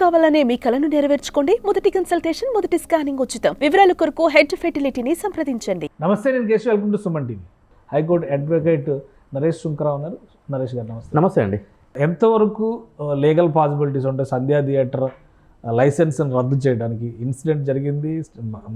కావాలనే మీ కలను నెరవేర్చుకోండి. మొదటి కన్సల్టేషన్, మొదటి స్కానింగ్ ఉచితం. వివరాల కొరకు హెడ్ ఫెర్టిలిటీని సంప్రదించండి. నమస్తే, నేను Keshav. Welcome to Suman TV. High court advocate Naresh Shunkarao ఉన్నారు. నరేష్ గారు నమస్తే. నమస్తే అండి. ఎంతవరకు లీగల్ పాసిబిలిటీస్ ఉంటాయి సంధ్యా థియేటర్ లైసెన్స్ని రద్దు చేయడానికి? ఇన్సిడెంట్ జరిగింది,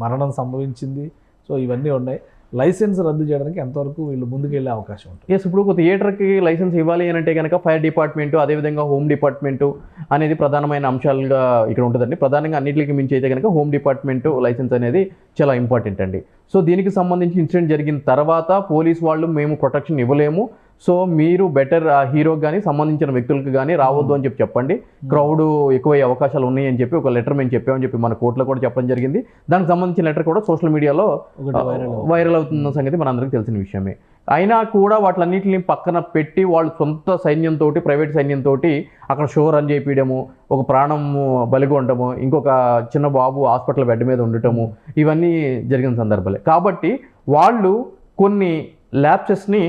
మరణం సంభవించింది, సో ఇవన్నీ ఉన్నాయి. లైసెన్స్ రద్దు చేయడానికి ఎంతవరకు వీళ్ళు ముందుకు వెళ్ళే అవకాశం ఉంటుంది? ఇప్పుడు ఒక థియేటర్కి లైసెన్స్ ఇవ్వాలి అని అంటే కనుక ఫైర్ డిపార్ట్మెంటు, అదేవిధంగా హోమ్ డిపార్ట్మెంటు అనేది ప్రధానమైన అంశాలుగా ఇక్కడ ఉంటుందండి. ప్రధానంగా అన్నింటికి మించి అయితే కనుక హోమ్ డిపార్ట్మెంటు లైసెన్స్ అనేది చాలా ఇంపార్టెంట్ అండి. సో దీనికి సంబంధించి ఇన్సిడెంట్ జరిగిన తర్వాత పోలీస్ వాళ్ళు మేము ప్రొటెక్షన్ ఇవ్వలేము, సో మీరు బెటర్ హీరోకి కానీ సంబంధించిన వ్యక్తులకు కానీ రావద్దు అని చెప్పండి, క్రౌడ్ ఎక్కువయ్యే అవకాశాలు ఉన్నాయి అని చెప్పి ఒక లెటర్ మేము చెప్పామని చెప్పి మన కోర్టులో కూడా చెప్పడం జరిగింది. దానికి సంబంధించిన లెటర్ కూడా సోషల్ మీడియాలో వైరల్ అవుతున్న సంగతి మనందరికీ తెలిసిన విషయమే. అయినా కూడా వాటిలన్నింటిని పక్కన పెట్టి వాళ్ళు సొంత సైన్యంతో, ప్రైవేట్ సైన్యంతో అక్కడ షో రన్ చేయించడము, ఒక ప్రాణం బలిగొండము, ఇంకొక చిన్న బాబు హాస్పిటల్ బెడ్ మీద ఉండటము, ఇవన్నీ జరిగిన సందర్భాలే. కాబట్టి వాళ్ళు కొన్ని ల్యాప్సెస్ని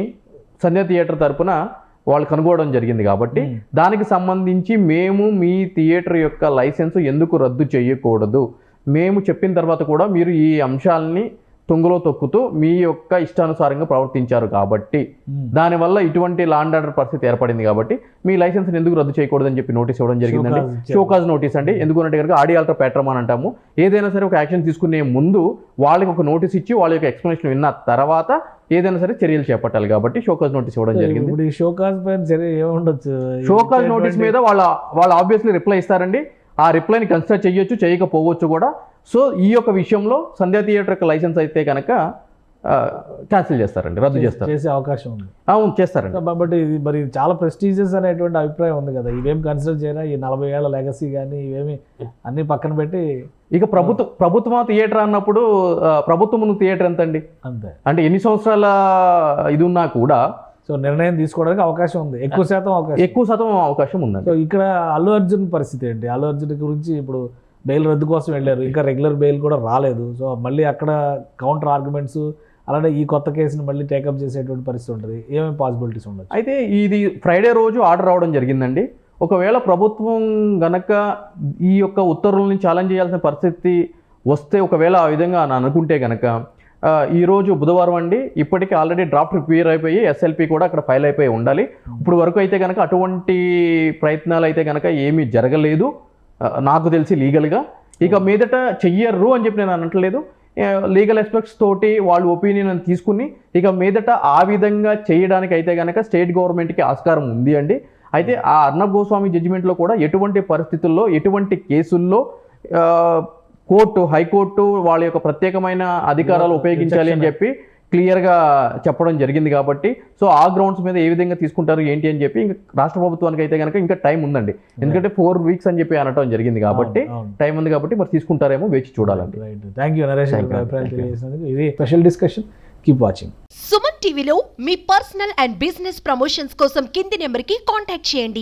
సంధ్యా థియేటర్ తరపున వాళ్ళు కనుగొనడం జరిగింది. కాబట్టి దానికి సంబంధించి మేము మీ థియేటర్ యొక్క లైసెన్స్ ఎందుకు రద్దు చేయకూడదు, మేము చెప్పిన తర్వాత కూడా మీరు ఈ అంశాలని తుంగలో తొక్కుతూ మీ యొక్క ఇష్టానుసారంగా ప్రవర్తించారు కాబట్టి దానివల్ల ఇటువంటి లా అండ్ ఆర్డర్ పరిస్థితి ఏర్పడింది. కాబట్టి మీ లైసెన్స్ని ఎందుకు రద్దు చేయకూడదని చెప్పి నోటీస్ ఇవ్వడం జరిగిందండి. షోకాజ్ నోటీస్ అండి. ఎందుకంటే కనుక ఆడి ఆల్టర్ ప్యాట్రమ్ అని అంటాము. ఏదైనా సరే ఒక యాక్షన్ తీసుకునే ముందు వాళ్ళకి ఒక నోటీస్ ఇచ్చి వాళ్ళ యొక్క ఎక్స్ప్లెనేషన్ విన్న తర్వాత ఏదైనా సరే చర్యలు చేపట్టాలి. కాబట్టి షోకాజ్ నోటీస్ ఇవ్వడం జరిగింది. షోకాజ్ నోటీస్ మీద వాళ్ళు ఆబ్వియస్లీ రిప్లై ఇస్తారండి. ఆ రిప్లైని కన్సిడర్ చేయొచ్చు, చేయకపోవచ్చు కూడా. సో ఈ యొక్క విషయంలో సంధ్యా థియేటర్ యొక్క లైసెన్స్ అయితే కనుక క్యాన్సిల్ చేస్తారండి, రద్దు చేసే అవకాశం ఉంది. అవును, చేస్తారండి. బట్ ఇది మరి చాలా ప్రెస్టీజియస్ అనేటువంటి అభిప్రాయం ఉంది కదా, ఇవేమి కన్సిడర్ చేయరా? ఈ 40 ఏళ్ల లెగసీ కానీ ఇవేమి అన్ని పక్కన పెట్టి ఇక ప్రభుత్వ థియేటర్ అన్నప్పుడు ప్రభుత్వం థియేటర్ ఎంత అండి? అంతే. అంటే ఎన్ని సంవత్సరాల ఇది ఉన్నా కూడా సో నిర్ణయం తీసుకోవడానికి అవకాశం ఉంది, ఎక్కువ శాతం అవకాశం ఉందండి. సో ఇక్కడ అల్లు అర్జున్ పరిస్థితి ఏంటి? అల్లు అర్జున్ గురించి ఇప్పుడు బెయిల్ రద్దు కోసం వెళ్ళారు, ఇంకా రెగ్యులర్ బెయిల్ కూడా రాలేదు. సో మళ్ళీ అక్కడ కౌంటర్ ఆర్గ్యుమెంట్స్, అలానే ఈ కొత్త కేసుని మళ్ళీ టేకప్ చేసేటువంటి పరిస్థితి ఉంటుంది. ఏమేమి పాసిబిలిటీస్ ఉండదు? అయితే ఇది ఫ్రైడే రోజు ఆర్డర్ రావడం జరిగిందండి. ఒకవేళ ప్రభుత్వం గనక ఈ యొక్క ఉత్తర్వులని ఛాలెంజ్ చేయాల్సిన పరిస్థితి వస్తే, ఒకవేళ ఆ విధంగా అని అనుకుంటే కనుక ఈరోజు బుధవారం అండి, ఇప్పటికీ ఆల్రెడీ డ్రాఫ్ట్ ప్రిపేర్ అయిపోయి ఎస్ఎల్పి కూడా అక్కడ ఫైల్ అయిపోయి ఉండాలి. ఇప్పుడు వరకు అయితే కనుక అటువంటి ప్రయత్నాలు అయితే కనుక ఏమీ జరగలేదు నాకు తెలిసి లీగల్గా. ఇక మీదట చెయ్యరు అని చెప్పి నేను అనట్లేదు. లీగల్ ఎస్పెక్ట్స్ తోటి వాళ్ళు ఒపీనియన్ తీసుకుని ఇక మీదట ఆ విధంగా చేయడానికి అయితే కనుక స్టేట్ గవర్నమెంట్కి ఆస్కారం ఉంది అండి. అయితే ఆ అర్నబ్ గోస్వామి జడ్జిమెంట్లో కూడా ఎటువంటి పరిస్థితుల్లో, ఎటువంటి కేసుల్లో హైకోర్టు వాళ్ళ యొక్క ప్రత్యేకమైన అధికారాలు ఉపయోగించాలి అని చెప్పి క్లియర్గా చెప్పడం జరిగింది. కాబట్టి సో ఆ గ్రౌండ్స్ మీద ఏ విధంగా తీసుకుంటారు ఏంటి అని చెప్పి ఇంకా రాష్ట్ర ప్రభుత్వానికి అయితే కనుక ఇంకా టైం ఉందండి. ఎందుకంటే 4 వీక్స్ అని చెప్పి అనటం జరిగింది కాబట్టి టైం ఉంది. కాబట్టి మరి తీసుకుంటారేమో వేచి చూడాలండి. Thank you Naresh. ఇది special discussion. Keep watching. Suman టీవీలో మీ పర్సనల్ అండ్ బిజినెస్ ప్రమోషన్స్ కోసం కింది నెంబర్కి కాంటాక్ట్ చేయండి.